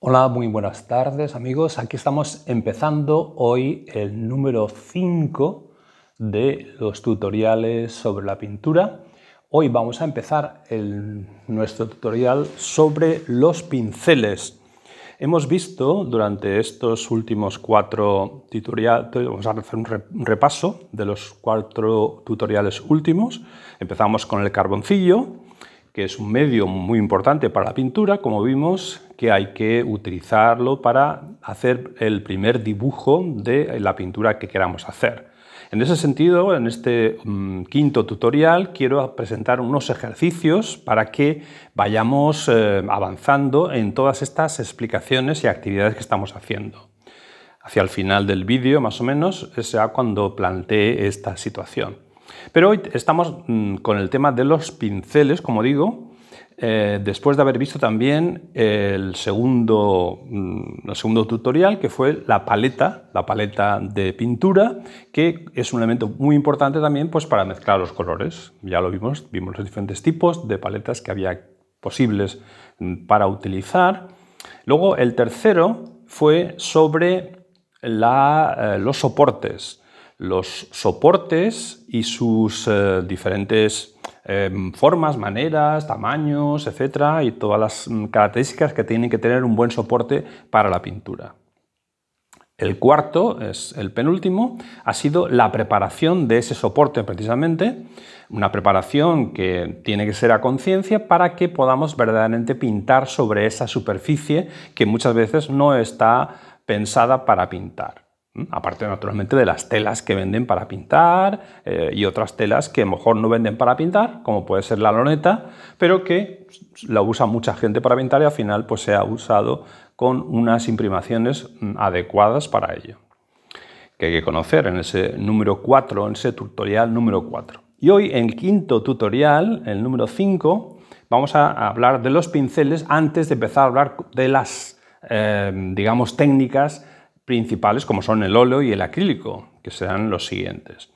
Hola, muy buenas tardes amigos. Aquí estamos empezando hoy el número 5 de los tutoriales sobre la pintura. Hoy vamos a empezar nuestro tutorial sobre los pinceles. Hemos visto durante estos últimos 4 tutoriales, vamos a hacer un repaso de los 4 tutoriales últimos. Empezamos con el carboncillo, que es un medio muy importante para la pintura, como vimos, que hay que utilizarlo para hacer el primer dibujo de la pintura que queramos hacer. En ese sentido, en este quinto tutorial, quiero presentar unos ejercicios para que vayamos avanzando en todas estas explicaciones y actividades que estamos haciendo. Hacia el final del vídeo, más o menos, será cuando plantee esta situación. Pero hoy estamos con el tema de los pinceles, como digo, después de haber visto también el segundo tutorial, que fue la paleta de pintura, que es un elemento muy importante también pues, para mezclar los colores. Ya lo vimos los diferentes tipos de paletas que había posibles para utilizar. Luego el tercero fue sobre los soportes. Los soportes y sus diferentes formas, maneras, tamaños, etcétera, y todas las características que tienen que tener un buen soporte para la pintura. El cuarto, es el penúltimo, ha sido la preparación de ese soporte precisamente, una preparación que tiene que ser a conciencia para que podamos verdaderamente pintar sobre esa superficie que muchas veces no está pensada para pintar. Aparte, naturalmente, de las telas que venden para pintar y otras telas que a lo mejor no venden para pintar, como puede ser la loneta, pero que la usa mucha gente para pintar y al final pues, se ha usado con unas imprimaciones adecuadas para ello, que hay que conocer en ese número 4, en ese tutorial número 4. Y hoy, en el quinto tutorial, el número 5, vamos a hablar de los pinceles antes de empezar a hablar de las, digamos, técnicas principales como son el óleo y el acrílico, que serán los siguientes.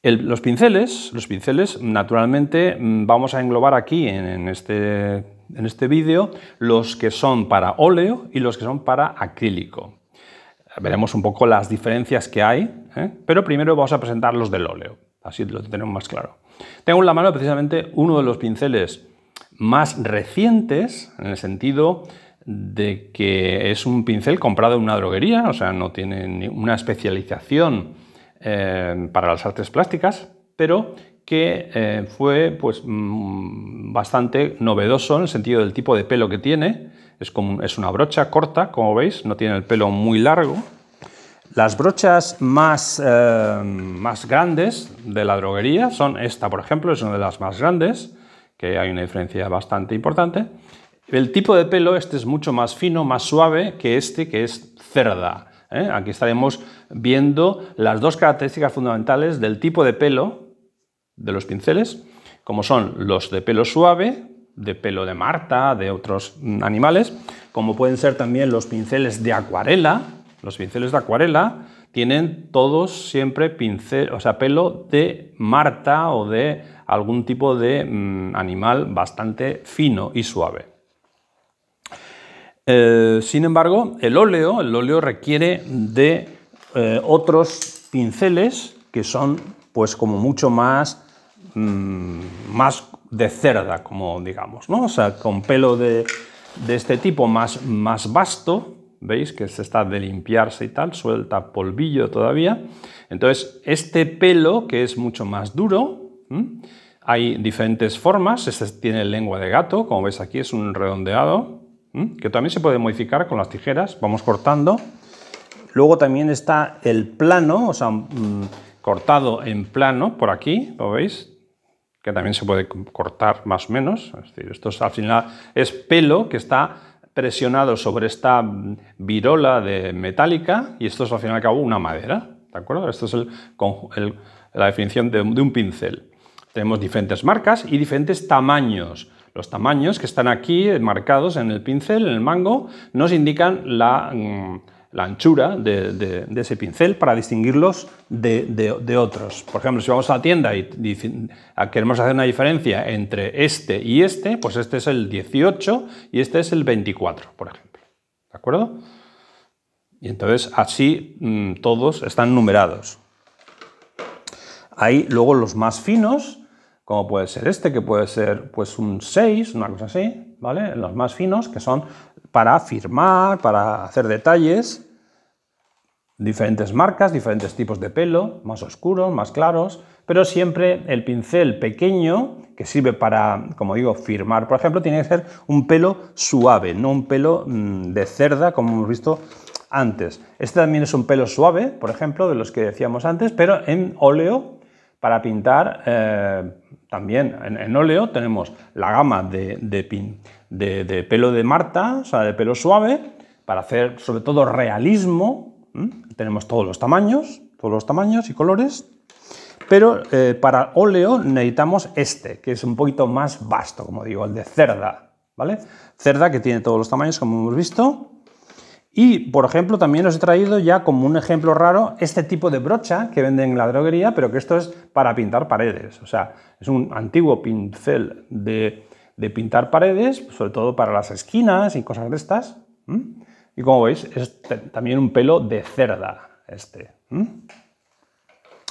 Los pinceles, naturalmente, vamos a englobar aquí en este vídeo los que son para óleo y los que son para acrílico. Veremos un poco las diferencias que hay, pero primero vamos a presentar los del óleo, así lo tenemos más claro. Tengo en la mano precisamente uno de los pinceles más recientes, en el sentido de que es un pincel comprado en una droguería, o sea, no tiene ninguna especialización para las artes plásticas, pero que fue pues, bastante novedoso en el sentido del tipo de pelo que tiene. Es una brocha corta, como veis, no tiene el pelo muy largo. Las brochas más grandes de la droguería son esta, por ejemplo, es una de las más grandes, que hay una diferencia bastante importante. El tipo de pelo, este es mucho más fino, más suave que este, que es cerda. Aquí estaremos viendo las dos características fundamentales del tipo de pelo de los pinceles, como son los de pelo suave, de pelo de Marta, de otros animales, como pueden ser también los pinceles de acuarela. Los pinceles de acuarela tienen todos siempre pelo de Marta o de algún tipo de animal bastante fino y suave. Sin embargo, el óleo requiere de otros pinceles que son pues como mucho más de cerda, como digamos, ¿no? O sea, con pelo de este tipo más vasto, veis que se está de limpiarse y tal, suelta polvillo todavía. Entonces, este pelo que es mucho más duro, hay diferentes formas. Este tiene lengua de gato, como veis aquí es un redondeado, que también se puede modificar con las tijeras, vamos cortando. Luego también está el plano, o sea, cortado en plano por aquí, ¿lo veis? Que también se puede cortar más o menos. Es decir, esto al final es pelo que está presionado sobre esta virola metálica y esto es al fin y al cabo una madera, ¿de acuerdo? Esto es la definición de un pincel. Tenemos diferentes marcas y diferentes tamaños. Los tamaños que están aquí marcados en el pincel, en el mango, nos indican la anchura de ese pincel para distinguirlos de otros. Por ejemplo, si vamos a la tienda y queremos hacer una diferencia entre este y este, pues este es el 18 y este es el 24, por ejemplo. ¿De acuerdo? Y entonces así todos están numerados. Hay luego los más finos, como puede ser este, que puede ser pues un 6, una cosa así, ¿vale? Los más finos, que son para firmar, para hacer detalles, diferentes marcas, diferentes tipos de pelo, más oscuros, más claros, pero siempre el pincel pequeño, que sirve para, como digo, firmar, por ejemplo, tiene que ser un pelo suave, no un pelo de cerda, como hemos visto antes. Este también es un pelo suave, por ejemplo, de los que decíamos antes, pero en óleo. Para pintar, también en óleo tenemos la gama de pelo de Marta, o sea, de pelo suave, para hacer sobre todo realismo. Tenemos todos los tamaños y colores, pero para óleo necesitamos este, que es un poquito más vasto, como digo, el de cerda, ¿vale? Cerda, que tiene todos los tamaños, como hemos visto. Y, por ejemplo, también os he traído ya como un ejemplo raro este tipo de brocha que venden en la droguería, pero que esto es para pintar paredes. O sea, es un antiguo pincel de pintar paredes, sobre todo para las esquinas y cosas de estas. Y como veis, es también un pelo de cerda este.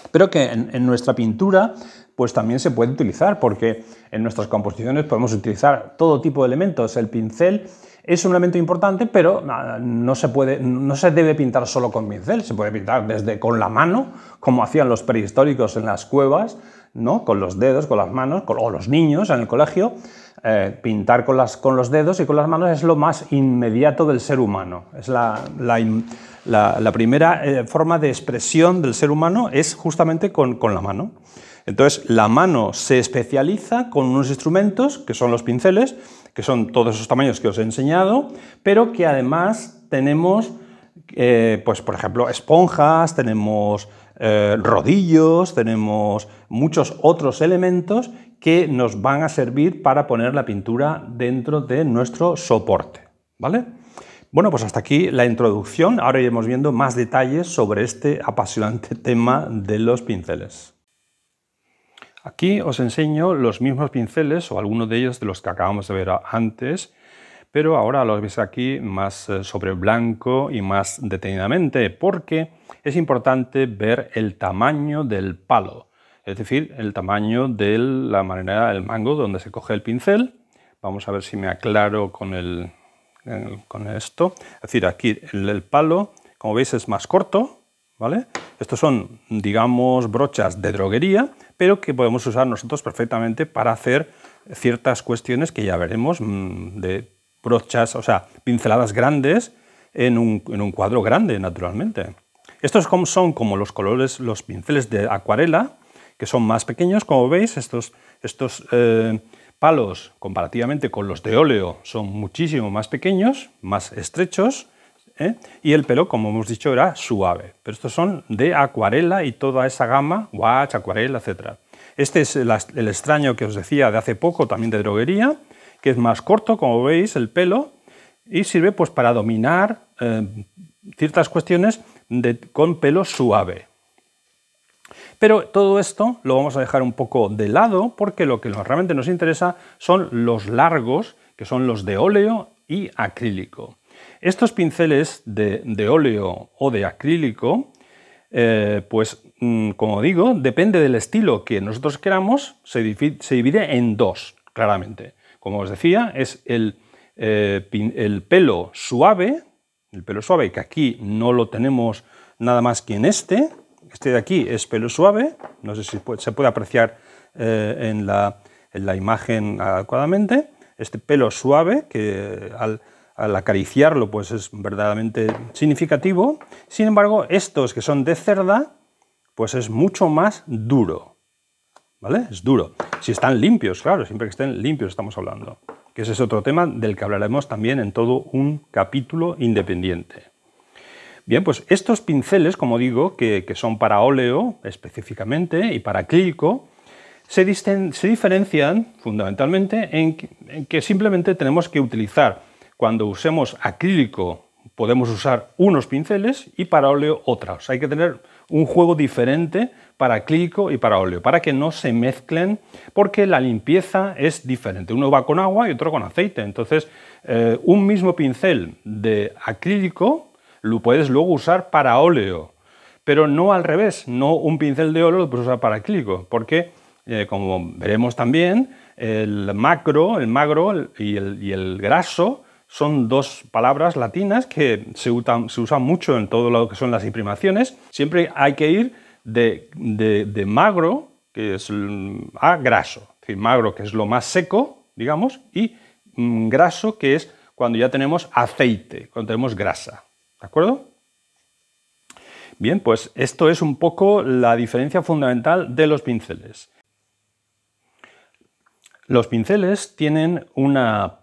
Pero que en nuestra pintura pues también se puede utilizar, porque en nuestras composiciones podemos utilizar todo tipo de elementos. El pincel es un elemento importante, pero no se debe pintar solo con pincel, se puede pintar desde con la mano, como hacían los prehistóricos en las cuevas, ¿no? Con los dedos, con las manos, o los niños en el colegio. Pintar con los dedos y con las manos es lo más inmediato del ser humano. Es la primera forma de expresión del ser humano es justamente con la mano. Entonces, la mano se especializa con unos instrumentos, que son los pinceles, que son todos esos tamaños que os he enseñado, pero que además tenemos, pues, por ejemplo, esponjas, tenemos rodillos, tenemos muchos otros elementos que nos van a servir para poner la pintura dentro de nuestro soporte, ¿vale? Bueno, pues hasta aquí la introducción. Ahora iremos viendo más detalles sobre este apasionante tema de los pinceles. Aquí os enseño los mismos pinceles o algunos de ellos de los que acabamos de ver antes, pero ahora los veis aquí más sobre blanco y más detenidamente, porque es importante ver el tamaño del palo, es decir, el tamaño de la manera del mango donde se coge el pincel. Vamos a ver si me aclaro con esto. Es decir, aquí el palo, como veis, es más corto, ¿vale? Estos son, digamos, brochas de droguería, pero que podemos usar nosotros perfectamente para hacer ciertas cuestiones que ya veremos, de brochas, o sea, pinceladas grandes en un cuadro grande, naturalmente. Estos son como los colores, los pinceles de acuarela, que son más pequeños, como veis. Estos palos, comparativamente con los de óleo, son muchísimo más pequeños, más estrechos, y el pelo, como hemos dicho, era suave. Pero estos son de acuarela y toda esa gama, gouache, acuarela, etc. Este es el extraño que os decía de hace poco, también de droguería, que es más corto, como veis, el pelo, y sirve pues para dominar ciertas cuestiones con pelo suave. Pero todo esto lo vamos a dejar un poco de lado, porque lo que realmente nos interesa son los largos, que son los de óleo y acrílico. Estos pinceles de óleo o de acrílico, pues como digo, depende del estilo que nosotros queramos, se divide en dos, claramente. Como os decía, es el pelo suave, que aquí no lo tenemos nada más que en este de aquí es pelo suave, no sé si se puede apreciar en la imagen adecuadamente, este pelo suave que al acariciarlo pues es verdaderamente significativo. Sin embargo, estos que son de cerda, pues es mucho más duro, ¿vale? Es duro. Si están limpios, claro, siempre que estén limpios estamos hablando, que ese es otro tema del que hablaremos también en todo un capítulo independiente. Bien, pues estos pinceles, como digo, que son para óleo específicamente y para acrílico, se diferencian fundamentalmente en que simplemente tenemos que utilizar, cuando usemos acrílico podemos usar unos pinceles y para óleo otros. Hay que tener un juego diferente para acrílico y para óleo, para que no se mezclen, porque la limpieza es diferente. Uno va con agua y otro con aceite. Entonces, un mismo pincel de acrílico lo puedes luego usar para óleo, pero no al revés. No un pincel de óleo lo puedes usar para acrílico, porque, como veremos también, el magro y el graso son dos palabras latinas que se usan mucho en todo lo que son las imprimaciones. Siempre hay que ir de magro, que es a graso. Es decir, magro, que es lo más seco, digamos, y graso, que es cuando ya tenemos aceite, cuando tenemos grasa. ¿De acuerdo? Bien, pues esto es un poco la diferencia fundamental de los pinceles. Los pinceles tienen una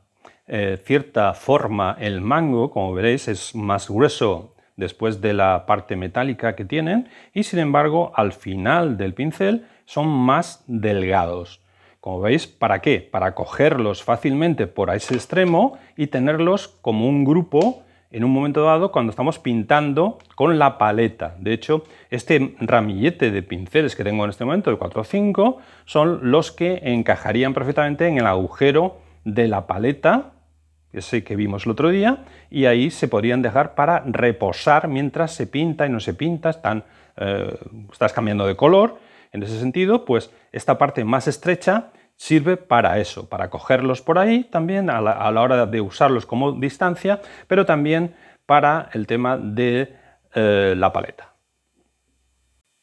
cierta forma. El mango, como veréis, es más grueso después de la parte metálica que tienen, y sin embargo al final del pincel son más delgados. Como veis, ¿para qué? Para cogerlos fácilmente por ese extremo y tenerlos como un grupo en un momento dado cuando estamos pintando con la paleta. De hecho, este ramillete de pinceles que tengo en este momento, de 4 o 5, son los que encajarían perfectamente en el agujero de la paleta, ese que vimos el otro día, y ahí se podrían dejar para reposar mientras se pinta y no se pinta, estás cambiando de color. En ese sentido, pues esta parte más estrecha sirve para eso, para cogerlos por ahí también a la hora de usarlos como distancia, pero también para el tema de la paleta.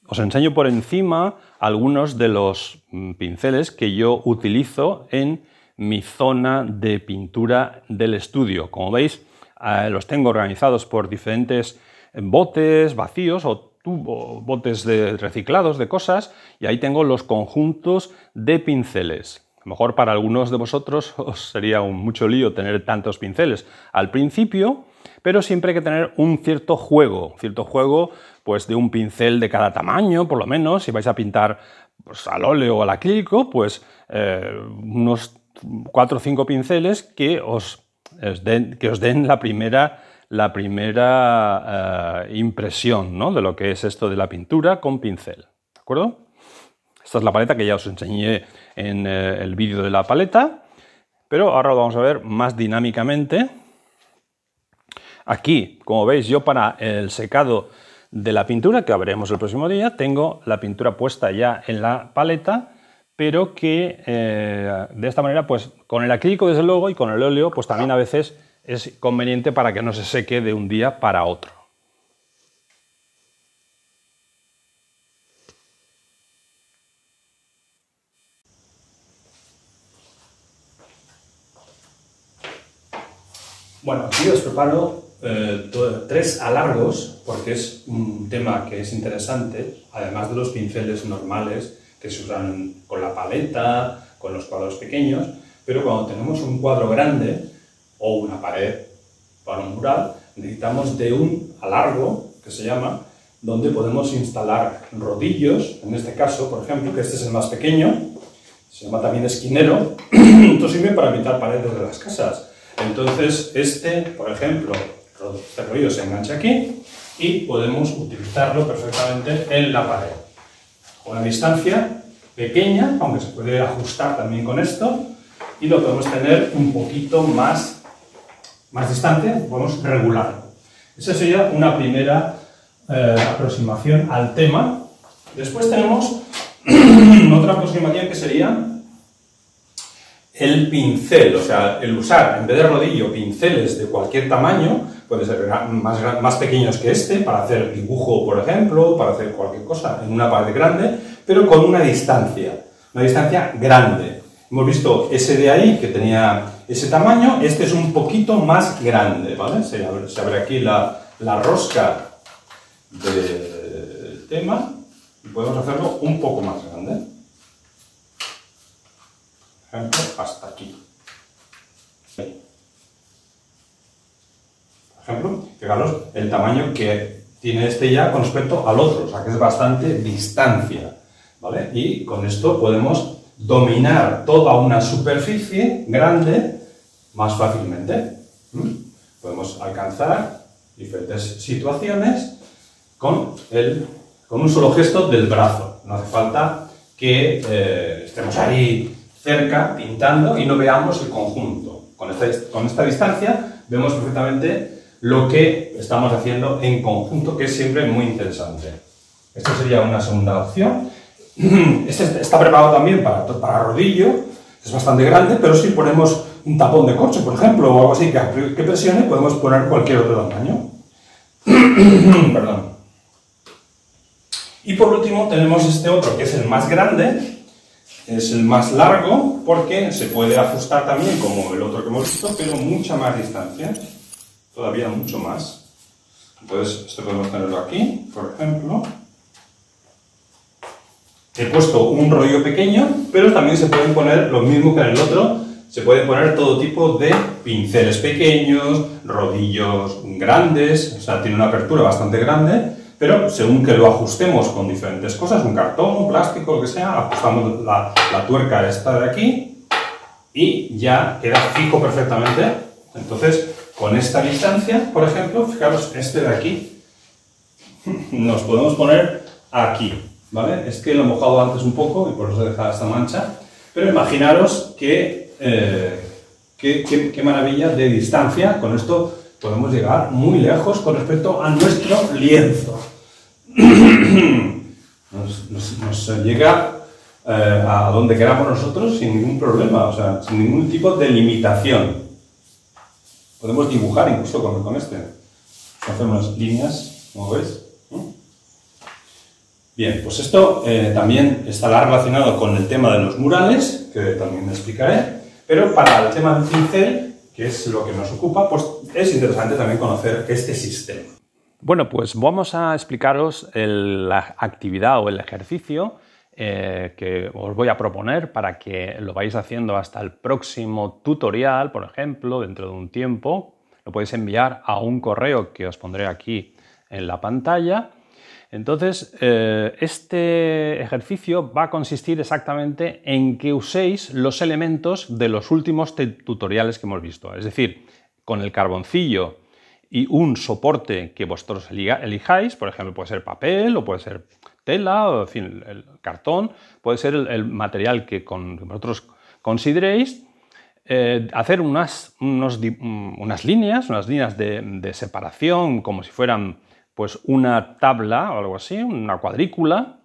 Os enseño por encima algunos de los pinceles que yo utilizo en mi zona de pintura del estudio. Como veis, los tengo organizados por diferentes botes vacíos o botes reciclados de cosas, y ahí tengo los conjuntos de pinceles. A lo mejor para algunos de vosotros os sería mucho lío tener tantos pinceles al principio, pero siempre hay que tener un cierto juego pues de un pincel de cada tamaño, por lo menos. Si vais a pintar pues, al óleo o al acrílico, pues unos 4 o 5 pinceles que os den la primera impresión, ¿no?, de lo que es esto de la pintura con pincel. ¿De acuerdo? Esta es la paleta que ya os enseñé en el vídeo de la paleta, pero ahora lo vamos a ver más dinámicamente. Aquí, como veis, yo para el secado de la pintura, que veremos el próximo día, tengo la pintura puesta ya en la paleta, pero que de esta manera, pues con el acrílico desde luego y con el óleo, pues también a veces es conveniente para que no se seque de un día para otro. Bueno, aquí os preparo 3 alargos, porque es un tema que es interesante, además de los pinceles normales que se usan con la paleta, con los cuadros pequeños, pero cuando tenemos un cuadro grande o una pared para un mural, necesitamos de un alargo, que se llama, donde podemos instalar rodillos, en este caso, por ejemplo, que este es el más pequeño, se llama también esquinero. Esto sirve para pintar paredes de las casas. Entonces, por ejemplo, este rodillo se engancha aquí y podemos utilizarlo perfectamente en la pared. A una distancia pequeña, aunque se puede ajustar también con esto, y lo podemos tener un poquito más distante, podemos regularlo. Esa sería una primera aproximación al tema. Después tenemos otra aproximación que sería el pincel, o sea, el usar, en vez de rodillo, pinceles de cualquier tamaño, pueden ser más pequeños que este, para hacer dibujo, por ejemplo, para hacer cualquier cosa en una pared grande, pero con una distancia grande. Hemos visto ese de ahí, que tenía ese tamaño, este es un poquito más grande, ¿vale? Se abre aquí la rosca del tema y podemos hacerlo un poco más grande. Por ejemplo, hasta aquí. Por ejemplo, fijaros el tamaño que tiene este ya con respecto al otro, o sea que es bastante distancia, ¿vale? Y con esto podemos dominar toda una superficie grande más fácilmente. Podemos alcanzar diferentes situaciones con un solo gesto del brazo. No hace falta que estemos ahí cerca pintando y no veamos el conjunto. Con esta distancia vemos perfectamente lo que estamos haciendo en conjunto, que es siempre muy interesante. Esta sería una segunda opción. Este está preparado también para rodillo, es bastante grande, pero si ponemos un tapón de coche, por ejemplo, o algo así que presione, podemos poner cualquier otro tamaño. Perdón. Y por último tenemos este otro, que es el más grande, es el más largo, porque se puede ajustar también como el otro que hemos visto, pero mucha más distancia, todavía mucho más. Entonces, este podemos tenerlo aquí, por ejemplo. He puesto un rollo pequeño, pero también se pueden poner lo mismo que en el otro, se pueden poner todo tipo de pinceles pequeños, rodillos grandes, o sea, tiene una apertura bastante grande, pero según que lo ajustemos con diferentes cosas, un cartón, un plástico, lo que sea, ajustamos la tuerca esta de aquí y ya queda fijo perfectamente. Entonces, con esta distancia, por ejemplo, fijaros, este de aquí, nos podemos poner aquí, ¿vale? Es que lo he mojado antes un poco y por eso he dejado esta mancha, pero imaginaros qué maravilla de distancia. Con esto podemos llegar muy lejos con respecto a nuestro lienzo. Nos llega a donde queramos nosotros sin ningún problema, o sea, sin ningún tipo de limitación. Podemos dibujar incluso con este. Hacemos unas líneas, como veis. Bien, pues esto también estará relacionado con el tema de los murales, que también explicaré, pero para el tema del pincel, que es lo que nos ocupa, pues es interesante también conocer este sistema. Bueno, pues vamos a explicaros la actividad o el ejercicio que os voy a proponer para que lo vayáis haciendo hasta el próximo tutorial, por ejemplo, dentro de un tiempo. Lo podéis enviar a un correo que os pondré aquí en la pantalla. Entonces, este ejercicio va a consistir exactamente en que uséis los elementos de los últimos tutoriales que hemos visto. Es decir, con el carboncillo y un soporte que vosotros elijáis, por ejemplo, puede ser papel o puede ser tela, o en fin, el cartón, puede ser el material que vosotros consideréis, hacer unas líneas de separación como si fueran pues una tabla o algo así, una cuadrícula,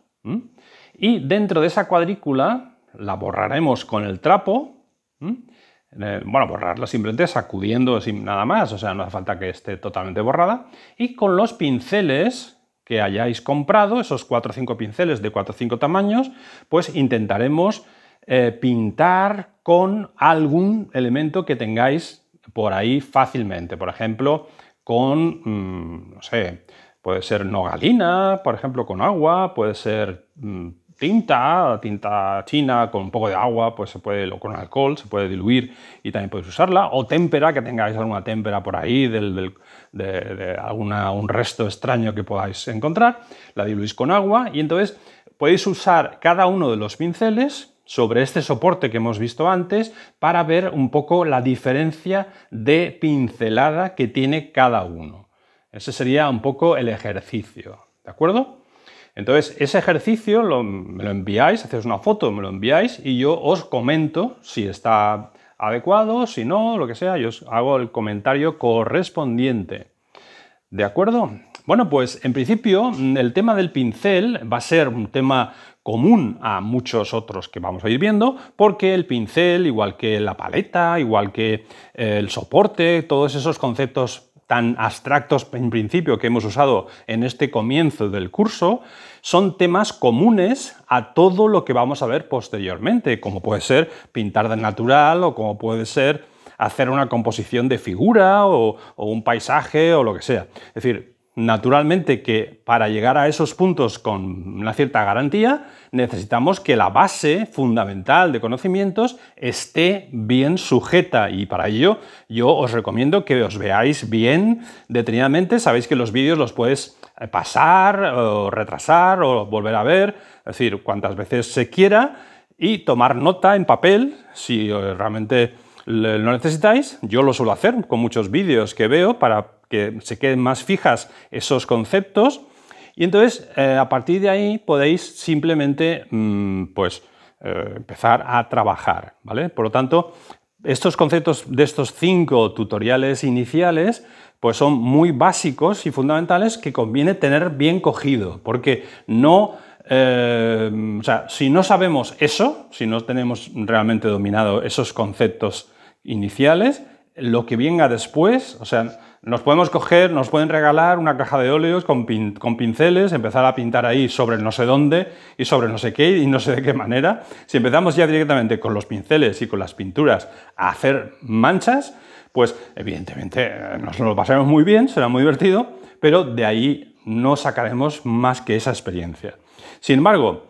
y dentro de esa cuadrícula la borraremos con el trapo. Bueno, borrarla simplemente sacudiendo sin nada más, o sea, no hace falta que esté totalmente borrada. Y con los pinceles que hayáis comprado, esos 4 o 5 pinceles de 4 o 5 tamaños, pues intentaremos pintar con algún elemento que tengáis por ahí fácilmente. Por ejemplo, con, no sé, puede ser nogalina, por ejemplo, con agua, puede ser tinta china con un poco de agua, pues se puede, o con alcohol, se puede diluir y también podéis usarla, o témpera, que tengáis alguna témpera por ahí, de un resto extraño que podáis encontrar, la diluís con agua y entonces podéis usar cada uno de los pinceles sobre este soporte que hemos visto antes para ver un poco la diferencia de pincelada que tiene cada uno. Ese sería un poco el ejercicio, ¿de acuerdo? Entonces, ese ejercicio me lo enviáis, hacéis una foto, me lo enviáis y yo os comento si está adecuado, si no, lo que sea, yo os hago el comentario correspondiente. ¿De acuerdo? Bueno, pues en principio el tema del pincel va a ser un tema común a muchos otros que vamos a ir viendo, porque el pincel, igual que la paleta, igual que el soporte, todos esos conceptos tan abstractos en principio que hemos usado en este comienzo del curso, son temas comunes a todo lo que vamos a ver posteriormente, como puede ser pintar de natural o como puede ser hacer una composición de figura o un paisaje o lo que sea. Es decir, naturalmente que para llegar a esos puntos con una cierta garantía necesitamos que la base fundamental de conocimientos esté bien sujeta y para ello yo os recomiendo que os veáis bien detenidamente. Sabéis que los vídeos los puedes pasar o retrasar o volver a ver, es decir, cuantas veces se quiera y tomar nota en papel si realmente lo necesitáis. Yo lo suelo hacer con muchos vídeos que veo para que se queden más fijas esos conceptos. Y entonces, a partir de ahí, podéis simplemente empezar a trabajar, ¿vale? Por lo tanto, estos conceptos de estos 5 tutoriales iniciales pues son muy básicos y fundamentales que conviene tener bien cogido, porque no, o sea, si no sabemos eso, si no tenemos realmente dominado esos conceptos iniciales, lo que venga después, o sea, nos podemos coger, nos pueden regalar una caja de óleos con pinceles, empezar a pintar ahí sobre no sé dónde y sobre no sé qué y no sé de qué manera. Si empezamos ya directamente con los pinceles y con las pinturas a hacer manchas, pues evidentemente nos lo pasaremos muy bien, será muy divertido, pero de ahí no sacaremos más que esa experiencia. Sin embargo,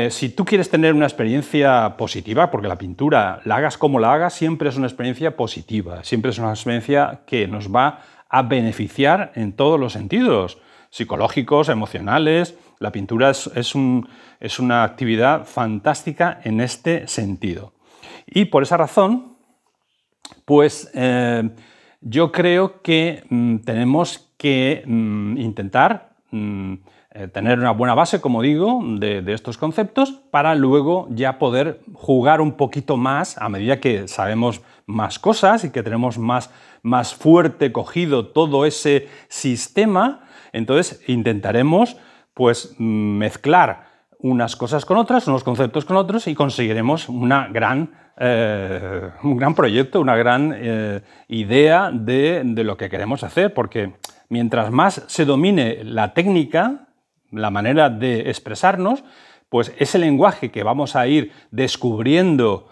si tú quieres tener una experiencia positiva, porque la pintura, la hagas como la hagas, siempre es una experiencia positiva, siempre es una experiencia que nos va a beneficiar en todos los sentidos, psicológicos, emocionales. La pintura es una actividad fantástica en este sentido. Y por esa razón, pues yo creo que tenemos que intentar tener una buena base, como digo, de estos conceptos para luego ya poder jugar un poquito más a medida que sabemos más cosas y que tenemos más fuerte cogido todo ese sistema. Entonces intentaremos pues mezclar unas cosas con otras, unos conceptos con otros y conseguiremos un gran proyecto, una gran idea de lo que queremos hacer, porque mientras más se domine la técnica, la manera de expresarnos, pues ese lenguaje que vamos a ir descubriendo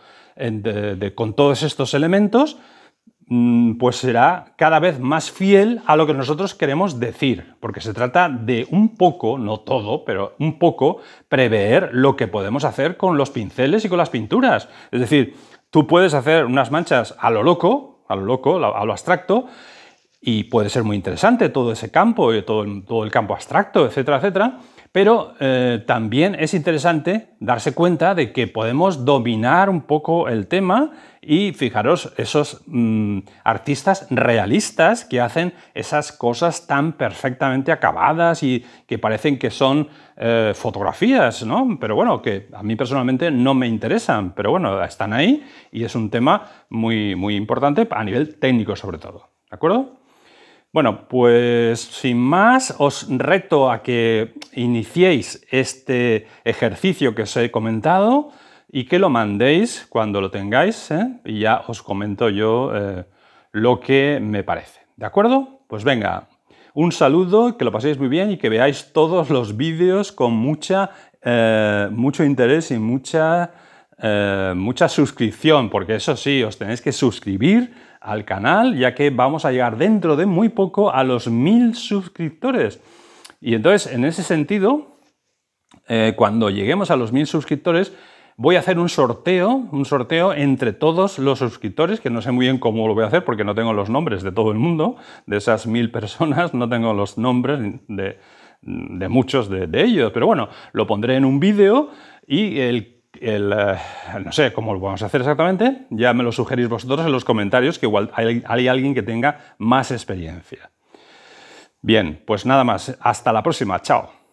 con todos estos elementos, pues será cada vez más fiel a lo que nosotros queremos decir, porque se trata de un poco, no todo, pero un poco prever lo que podemos hacer con los pinceles y con las pinturas. Es decir, tú puedes hacer unas manchas a lo loco, a lo abstracto, y puede ser muy interesante todo ese campo, todo el campo abstracto, etcétera, etcétera, pero también es interesante darse cuenta de que podemos dominar un poco el tema y fijaros esos artistas realistas que hacen esas cosas tan perfectamente acabadas y que parecen que son fotografías, ¿no? Pero bueno, que a mí personalmente no me interesan, pero bueno, están ahí y es un tema muy, muy importante a nivel técnico sobre todo, ¿de acuerdo? Bueno, pues sin más, os reto a que iniciéis este ejercicio que os he comentado y que lo mandéis cuando lo tengáis, y ya os comento yo lo que me parece. ¿De acuerdo? Pues venga, un saludo, que lo paséis muy bien y que veáis todos los vídeos con mucho interés y mucha suscripción, porque eso sí, os tenéis que suscribir al canal, ya que vamos a llegar dentro de muy poco a los 1000 suscriptores. Y entonces, en ese sentido, cuando lleguemos a los 1000 suscriptores, voy a hacer un sorteo entre todos los suscriptores, que no sé muy bien cómo lo voy a hacer, porque no tengo los nombres de todo el mundo, de esas 1000 personas, no tengo los nombres de muchos de ellos, pero bueno, lo pondré en un vídeo y no sé cómo lo vamos a hacer exactamente, ya me lo sugerís vosotros en los comentarios, que igual hay alguien que tenga más experiencia. Bien, pues nada más, hasta la próxima, chao.